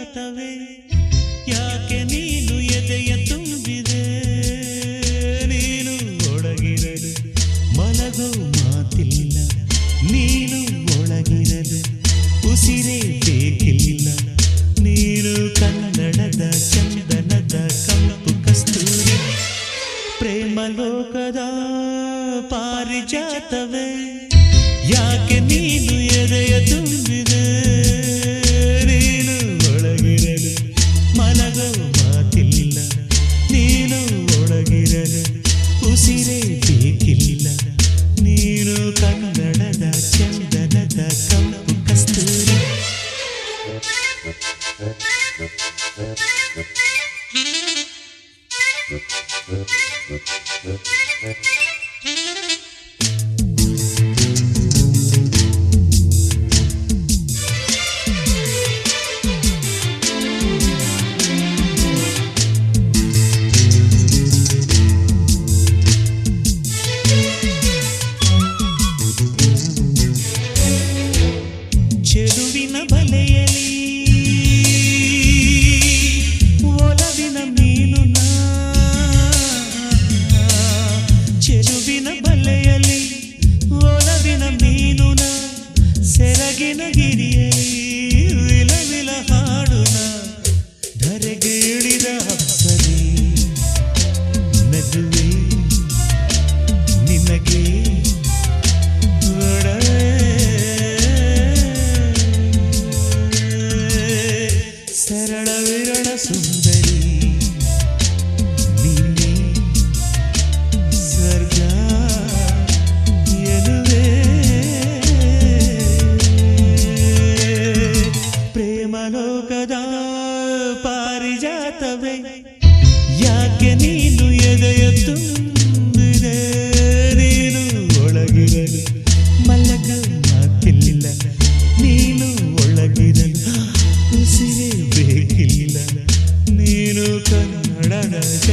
ಪಾರಿಜಾತವೇ ಯಾಕೆ ನೀನು ಎದೆಯ ತುಂಬಿದೆ ನೀನು ಒಳಗಿರಲು ಮಲಗೋ ಮಾತಿಲ್ಲ ನೀನು ಒಳಗಿರಲು ಉಸಿರೇ ಬೇಕಿಲ್ಲ ನೀನು ಕನ್ನಡದ ಚಂದನದ ಕಂಪು ಕಸ್ತೂರಿ ಪ್ರೇಮ ಲೋಕದ ಪಾರಿಜಾತವೇ ಯಾಕೆ ನೀನು ಎದೆಯ ತುಂಬಿದೆ ನೀನು ಒಳಗಿರಲು ಮಲಗೋ ಮಾತಿಲ್ಲ ನೀನು ಒಳಗಿರಲು ಉಸಿರೇ ಬೇಕಿಲ್ಲ ನೀನು ಕನ್ನಡದ ಚಂದನದ ಕಂಪು ಕಸ್ತೂರಿ ಚೆಲುವಿನ ಬಲೆಯಲಿ ಒಲವಿನ ಮೀನು ಚೆಲುವಿನ ಬಲೆಯಲಿ ಒಲವಿನ ಮೀನು ಸೆರಗಿನ ಗಿರಿಯಲಿ ವಿಲವಿಲ ಹಾಡುನ ಧರೆಗೆ ಇಳಿದ ಅಪ್ಸರಿ ನಗುವೆ ನಿನಗೆ ಸರಳ ವಿರಳ ಸುಂದರಿ ನೀನೆ ಸ್ವರ್ಗ ಎನ್ನುವೆ ಪ್ರೇಮ ಲೋಕದ ಪಾರಿಜಾತವೇ ಯಾಕೆ ನೀನು ಎದೆಯ ತುಂಬಿದೆ ನೀನು ಒಳಗಿರಲು ಮಲಗ ಮಾತಿಲ್ಲ ನೀನು ಒಳಗಿರಲು ಉಸಿರೇ ಬೇಕಿಲ್ಲ ನೀನು ಕನ್ನಡದ